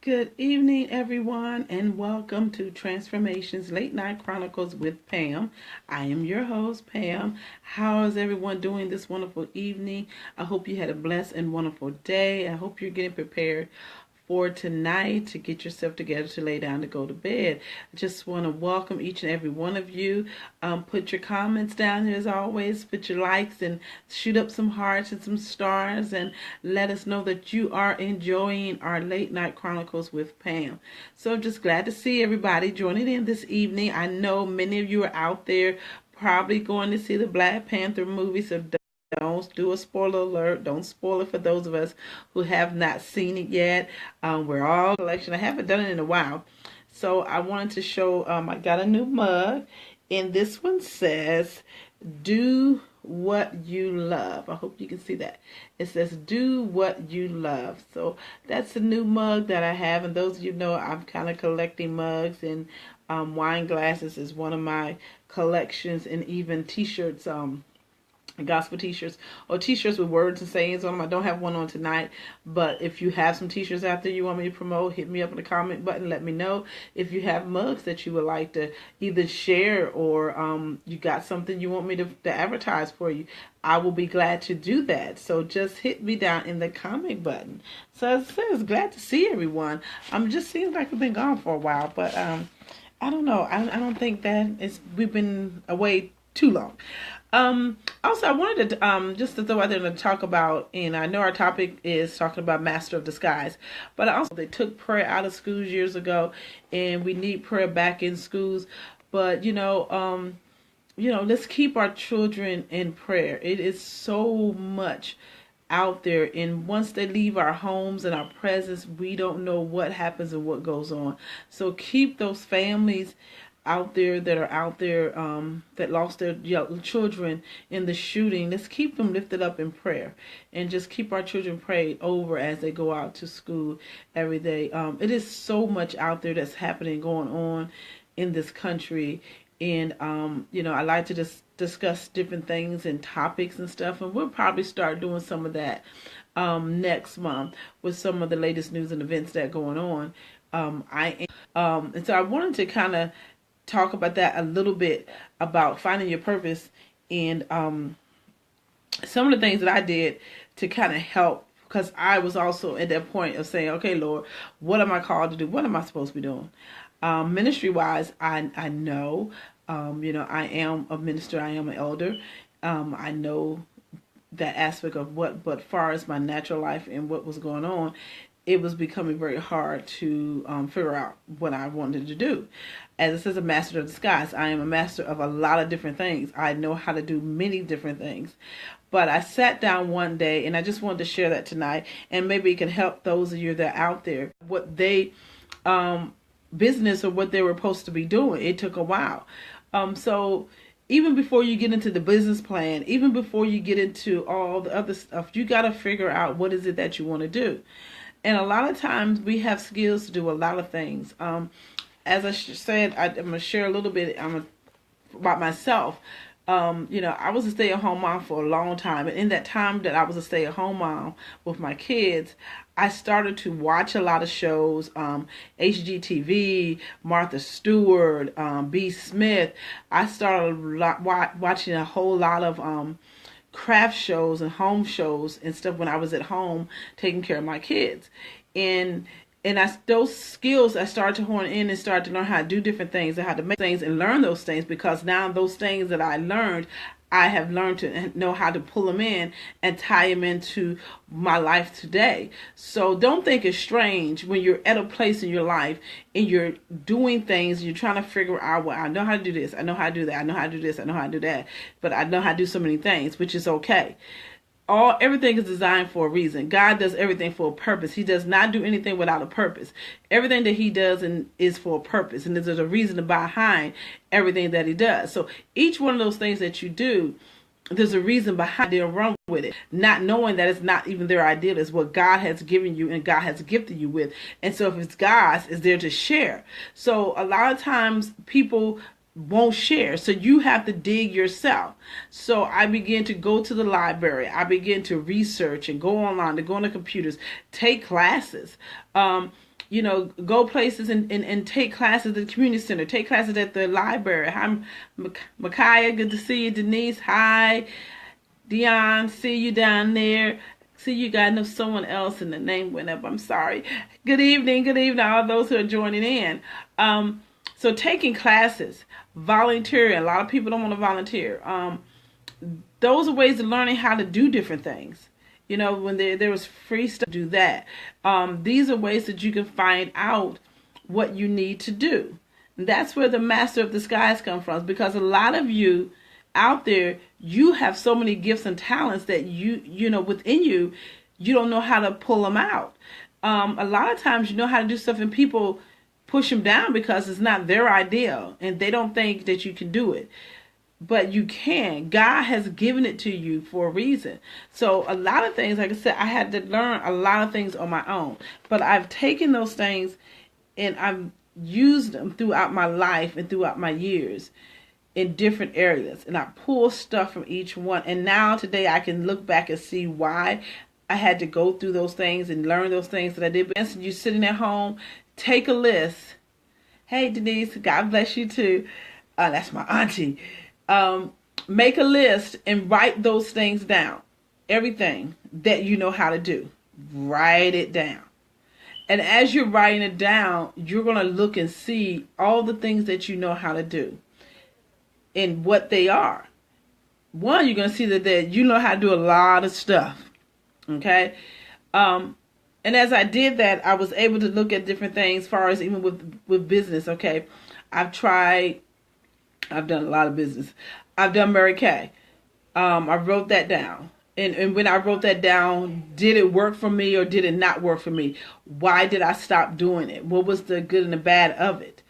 Good evening, everyone, and welcome to Transformations Late Night Chronicles with Pam. I am your host, Pam. How is everyone doing this wonderful evening? I hope you had a blessed and wonderful day. I hope you're getting prepared for tonight to get yourself together to lay down to go to bed. I just want to welcome each and every one of you. Put your comments down here as always. Put your likes and shoot up some hearts and some stars and let us know that you are enjoying our Late Night Chronicles with Pam. So I'm just glad to see everybody joining in this evening. I know many of you are out there probably going to see the Black Panther movie, so don't do a spoiler alert. Don't spoil it for those of us who have not seen it yet. We're all collection. I haven't done it in a while. So I wanted to show, I got a new mug. And this one says, do what you love. I hope you can see that. It says, do what you love. So that's a new mug that I have. And those of you know, I'm kind of collecting mugs, and wine glasses is one of my collections, and even t-shirts, gospel t-shirts or t-shirts with words and sayings on them. I don't have one on tonight, but if you have some t-shirts out there you want me to promote, hit me up in the comment button. Let me know. If you have mugs that you would like to either share or you got something you want me to advertise for you, I will be glad to do that. So just hit me down in the comment button. So as I said, it's glad to see everyone. Just seems like we've been gone for a while, but I don't know. I don't think that we've been away too long. Also, I wanted to just to throw out there and talk about, and I know our topic is talking about Master of Disguise, but also they took prayer out of schools years ago, and we need prayer back in schools. But let's keep our children in prayer. It is so much out there, and once they leave our homes and our presence, we don't know what happens and what goes on. So keep those families out there that are out there that lost their children in the shooting. Let's keep them lifted up in prayer, and just keep our children prayed over as they go out to school every day. It is so much out there that's happening, going on in this country, and I like to just discuss different things and topics and stuff, and we'll probably start doing some of that next month with some of the latest news and events that are going on. And so I wanted to kind of talk about that a little bit, about finding your purpose, and some of the things that I did to kind of help, because I was also at that point of saying, okay, Lord, what am I called to do? What am I supposed to be doing? Ministry wise, I know, I am a minister. I am an elder. I know that aspect of but far as my natural life and what was going on, it was becoming very hard to figure out what I wanted to do. As it says, a master of disguise. I am a master of a lot of different things. I know how to do many different things. But I sat down one day, and I just wanted to share that tonight, and maybe it can help those of you that are out there, what they business or what they were supposed to be doing. It took a while. So even before you get into the business plan, even before you get into all the other stuff, you got to figure out what is it that you want to do. And a lot of times we have skills to do a lot of things. As I said, I'm going to share a little bit about myself. I was a stay-at-home mom for a long time. And in that time that I was a stay-at-home mom with my kids, I started to watch a lot of shows, HGTV, Martha Stewart, B. Smith. I started watching a whole lot of craft shows and home shows and stuff when I was at home taking care of my kids. And those skills I started to hone in and started to learn how to do different things and how to make things and learn those things, because now those things that I learned, I have learned to know how to pull them in and tie them into my life today. So don't think it's strange when you're at a place in your life and you're doing things, you're trying to figure out, well, I know how to do this, I know how to do that, I know how to do this, I know how to do that, but I know how to do so many things, which is okay. Everything is designed for a reason. God does everything for a purpose. He does not do anything without a purpose. Everything that he does is for a purpose, and there's a reason behind everything that he does. So each one of those things that you do, there's a reason behind it, and run with it, not knowing that it's not even their ideal. It's what God has given you and God has gifted you with. And so if it's God's, it's there to share. So a lot of times people won't share, so you have to dig yourself. So I began to go to the library, I began to research and go online, to go on the computers, take classes. go places and take classes at the community center, take classes at the library. Hi, Micaiah, good to see you. Denise, hi. Dion, see you down there. See you guys know someone else and the name went up. I'm sorry. Good evening, all those who are joining in. So taking classes, volunteering. A lot of people don't want to volunteer. Those are ways of learning how to do different things. When there was free stuff to do that. These are ways that you can find out what you need to do. And that's where the master of the skies come from, because a lot of you out there, you have so many gifts and talents that within you, you don't know how to pull them out. A lot of times you know how to do stuff and people push them down because it's not their idea and they don't think that you can do it. But you can. God has given it to you for a reason. So a lot of things, like I said, I had to learn a lot of things on my own. But I've taken those things and I've used them throughout my life and throughout my years in different areas. And I pull stuff from each one. And now today I can look back and see why I had to go through those things and learn those things that I did. But instead, you sitting at home, take a list. Hey, Denise, God bless you too. That's my auntie. Make a list and write those things down. Everything that you know how to do. Write it down. And as you're writing it down, you're going to look and see all the things that you know how to do and what they are. One, you're going to see that you know how to do a lot of stuff. Okay? And as I did that, I was able to look at different things as far as even with business. Okay? I've done a lot of business. I've done Mary Kay. I wrote that down. And when I wrote that down, did it work for me or did it not work for me? Why did I stop doing it? What was the good and the bad of it?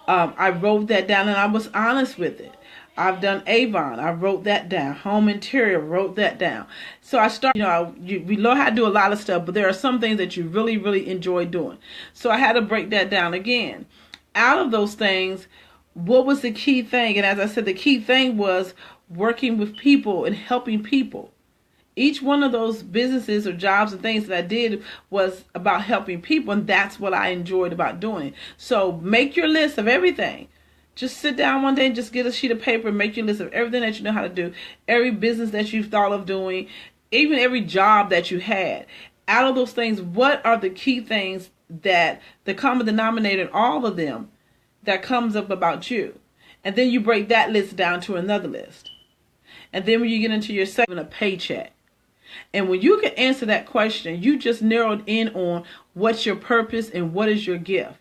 I wrote that down and I was honest with it. I've done Avon. I wrote that down. Home interior, wrote that down. So I started, we learn how to do a lot of stuff, but there are some things that you really, really enjoy doing. So I had to break that down again. Out of those things, what was the key thing? And as I said, the key thing was working with people and helping people. Each one of those businesses or jobs and things that I did was about helping people, and that's what I enjoyed about doing it. So make your list of everything. Just sit down one day and just get a sheet of paper and make your list of everything that you know how to do, every business that you've thought of doing, even every job that you had. Out of those things, what are the key things that the common denominator in all of them that comes up about you? And then you break that list down to another list. And then when you get into your second, a paycheck. And when you can answer that question, you just narrowed in on what's your purpose and what is your gift.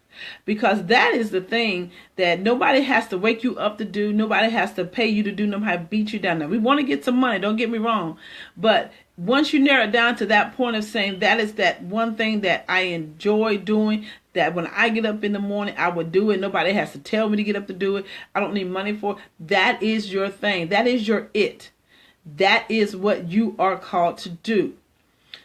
Because that is the thing that nobody has to wake you up to do. Nobody has to pay you to do. Nobody beat you down. Now, we want to get some money. Don't get me wrong. But once you narrow it down to that point of saying that is that one thing that I enjoy doing, that when I get up in the morning, I would do it. Nobody has to tell me to get up to do it. I don't need money for it. That is your thing. That is your it. That is what you are called to do.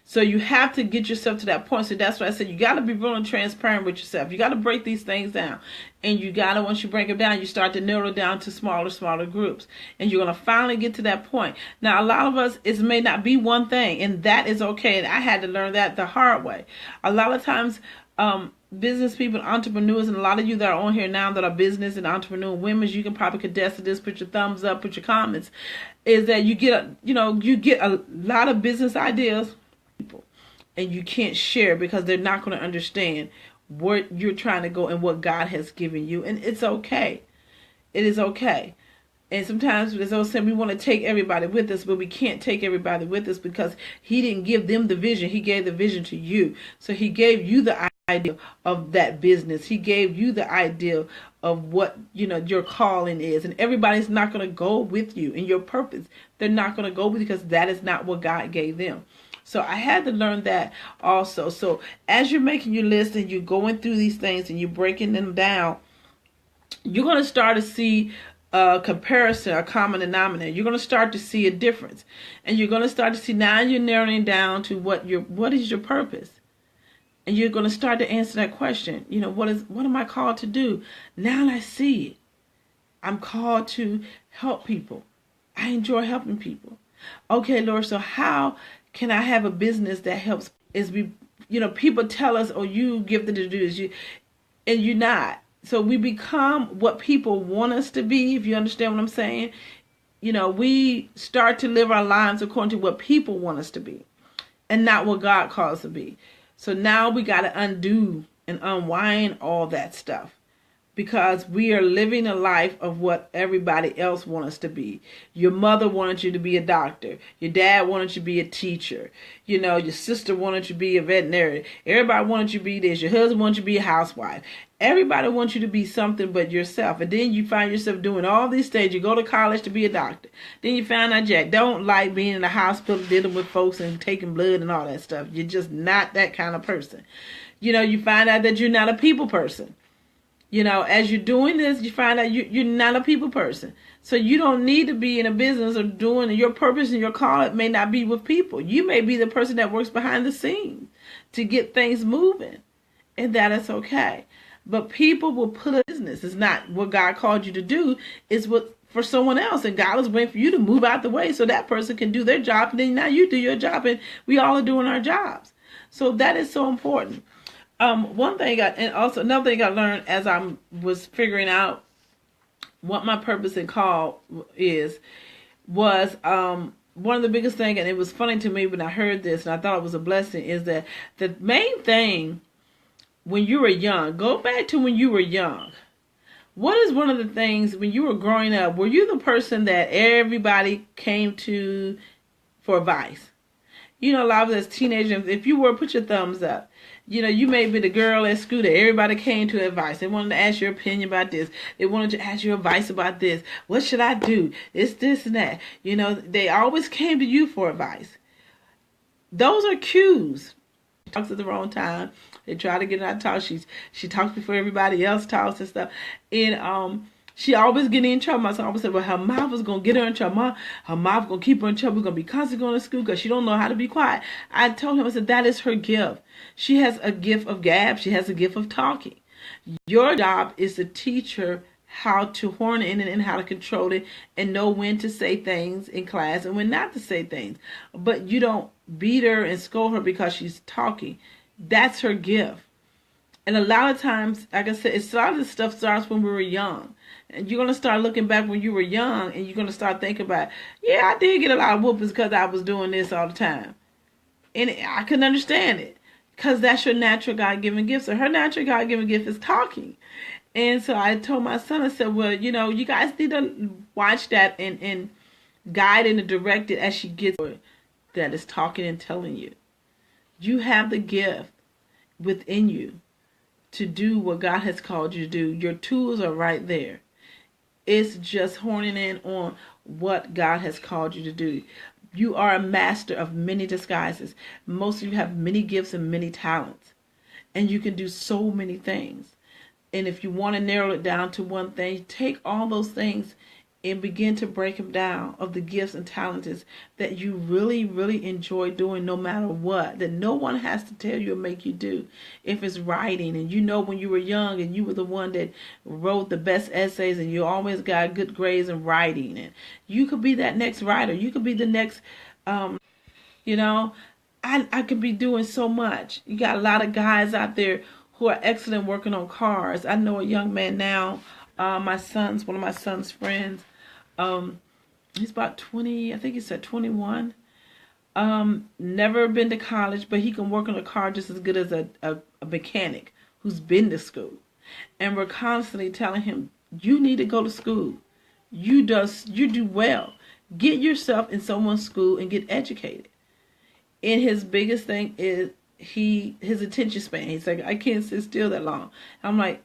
So you have to get yourself to that point. So that's why I said you got to be real and transparent with yourself. You got to break these things down. And you got to, once you break them down, you start to narrow it down to smaller groups. And you're going to finally get to that point. Now, a lot of us, it may not be one thing. And that is okay. And I had to learn that the hard way. A lot of times, business people, entrepreneurs, and a lot of you that are on here now that are business and entrepreneur women, you can probably contest to this, put your thumbs up, put your comments, is that you get a lot of business ideas people and you can't share because they're not going to understand what you're trying to go and what God has given you. And it's okay. It is okay. And sometimes, as I was saying, we want to take everybody with us, but we can't take everybody with us because He didn't give them the vision. He gave the vision to you. So He gave you the idea of that business. He gave you the idea of what, your calling is. And everybody's not going to go with you in your purpose. They're not going to go with you because that is not what God gave them. So I had to learn that also. So as you're making your list and you're going through these things and you're breaking them down, you're going to start to see a comparison, a common denominator. You're going to start to see a difference. And you're going to start to see, now you're narrowing down to what is your purpose? And you're going to start to answer that question. What am I called to do? Now I see it. I'm called to help people. I enjoy helping people. Okay, Lord, so how can I have a business that helps? Is people tell us, oh, you gifted to do this, and you're not. So we become what people want us to be, if you understand what I'm saying. We start to live our lives according to what people want us to be and not what God calls us to be. So now we got to undo and unwind all that stuff, because we are living a life of what everybody else wants us to be. Your mother wanted you to be a doctor. Your dad wanted you to be a teacher. Your sister wanted you to be a veterinarian. Everybody wanted you to be this. Your husband wanted you to be a housewife. Everybody wants you to be something but yourself. And then you find yourself doing all these things. You go to college to be a doctor. Then you find out you don't like being in the hospital dealing with folks and taking blood and all that stuff. You're just not that kind of person. You find out that you're not a people person. As you're doing this, you find out you're not a people person. So you don't need to be in a business or doing your purpose and your call. It may not be with people. You may be the person that works behind the scenes to get things moving. And that is okay. But people will put a business. It's not what God called you to do. It's what for someone else. And God is waiting for you to move out the way so that person can do their job. And then now you do your job. And we all are doing our jobs. So that is so important. One thing and also another thing I learned as I was figuring out what my purpose and call was one of the biggest things, and it was funny to me when I heard this and I thought it was a blessing, is that the main thing when you were young, go back to when you were young. What is one of the things when you were growing up, were you the person that everybody came to for advice? A lot of us as teenagers, if you were, put your thumbs up. You may be the girl at school that everybody came to advice. They wanted to ask your opinion about this. They wanted to ask your advice about this. What should I do? It's this and that. They always came to you for advice. Those are cues. She talks at the wrong time. They try to get her to talk. She talks before everybody else talks and stuff. And she always getting in trouble. My son always said, well, her mouth is going to get her in trouble. Her mouth going to keep her in trouble. We're going to be constantly going to school because she don't know how to be quiet. I told him, I said, that is her gift. She has a gift of gab. She has a gift of talking. Your job is to teach her how to horn in and how to control it and know when to say things in class and when not to say things. But you don't beat her and scold her because she's talking. That's her gift. And a lot of times, like I said, a lot of this stuff starts when we were young. And you're going to start looking back when you were young and you're going to start thinking about, yeah, I did get a lot of whoopings because I was doing this all the time. And I couldn't understand it because that's your natural God-given gift. So her natural God-given gift is talking. And so I told my son, I said, well, you guys need to watch that and guide and direct it as she gets that is talking and telling you. You have the gift within you to do what God has called you to do. Your tools are right there. It's just honing in on what God has called you to do. You are a master of many disguises. Most of you have many gifts and many talents. And you can do so many things. And if you want to narrow it down to one thing, take all those things and begin to break them down of the gifts and talents that you really, really enjoy doing no matter what, that no one has to tell you or make you do. If it's writing, and when you were young and you were the one that wrote the best essays and you always got good grades in writing, and you could be that next writer. You could be the next, I could be doing so much. You got a lot of guys out there who are excellent working on cars. I know a young man now, one of my son's friends, he's about 20, I think he said 21. Never been to college, but he can work on a car just as good as a mechanic who's been to school. And we're constantly telling him, you need to go to school. You do well. Get yourself in someone's school and get educated. And his biggest thing is his attention span. He's like, I can't sit still that long. I'm like,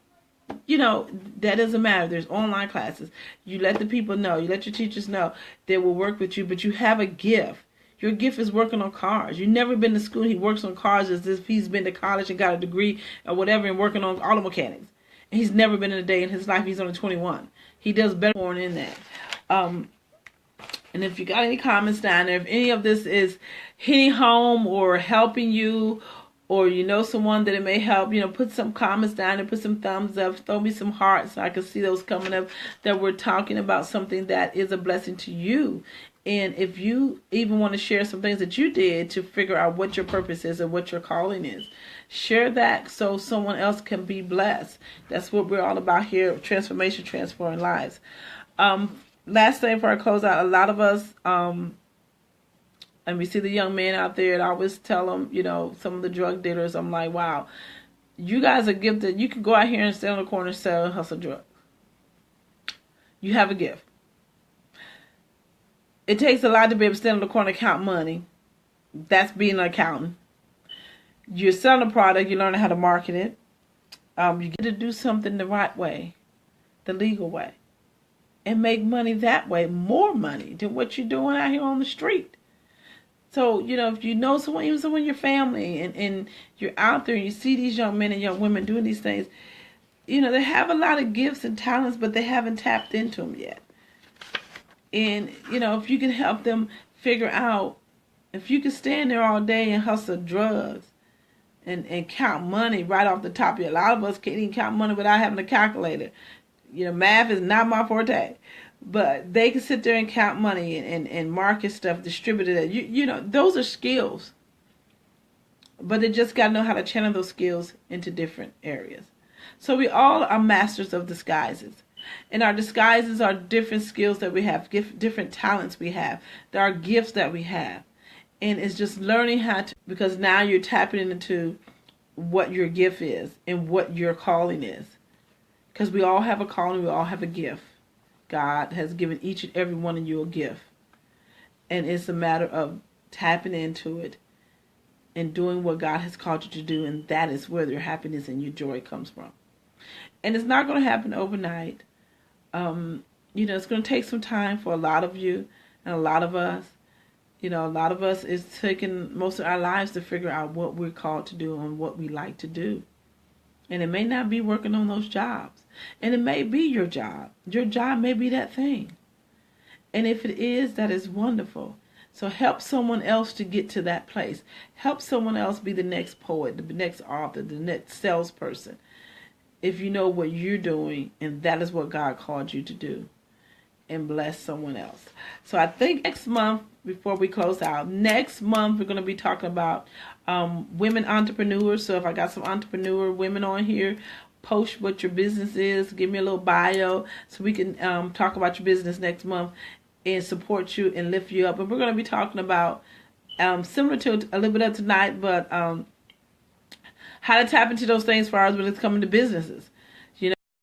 that doesn't matter. There's online classes. You let the people know. You let your teachers know they will work with you, but you have a gift. Your gift is working on cars. You've never been to school. He works on cars as if he's been to college and got a degree or whatever and working on auto mechanics. And he's never been in a day in his life. He's only 21. He does better more in that. And if you got any comments down there, if any of this is hitting home or helping you, or someone that it may help, put some comments down and put some thumbs up, throw me some hearts so I can see those coming up, that we're talking about something that is a blessing to you And if you even want to share some things that you did to figure out what your purpose is and what your calling is, share that so someone else can be blessed. That's what we're all about here, transformation, transforming lives. Last thing before I close out, a lot of us, and we see the young men out there, and I always tell them, some of the drug dealers, I'm like, wow, you guys are gifted. You can go out here and stand on the corner and sell and hustle drugs. You have a gift. It takes a lot to be able to stand on the corner and count money. That's being an accountant. You're selling a product, you learn how to market it. You get to do something the right way, the legal way, and make money that way, more money than what you're doing out here on the street. So, if you know someone, even someone in your family, and you're out there and you see these young men and young women doing these things, they have a lot of gifts and talents, but they haven't tapped into them yet. And, if you can help them figure out, if you can stand there all day and hustle drugs and count money right off the top of you. A lot of us can't even count money without having a calculator. Math is not my forte. But they can sit there and count money and market stuff, distribute it. Those are skills. But they just got to know how to channel those skills into different areas. So we all are masters of disguises. And our disguises are different skills that we have, different talents we have. There are gifts that we have. And it's just learning how to, because now you're tapping into what your gift is and what your calling is. Because we all have a calling, we all have a gift. God has given each and every one of you a gift. And it's a matter of tapping into it and doing what God has called you to do. And that is where your happiness and your joy comes from. And it's not going to happen overnight. It's going to take some time for a lot of you and a lot of us. A lot of us is taking most of our lives to figure out what we're called to do and what we like to do. And it may not be working on those jobs. And it may be your job. Your job may be that thing. And if it is, that is wonderful. So help someone else to get to that place. Help someone else be the next poet, the next author, the next salesperson. If you know what you're doing, and that is what God called you to do. And bless someone else. So I think next month, before we close out, next month we're going to be talking about women entrepreneurs. So if I got some entrepreneur women on here, post what your business is, give me a little bio so we can talk about your business next month and support you and lift you up. And we're going to be talking about similar to a little bit of tonight, but how to tap into those things for us when it's coming to businesses.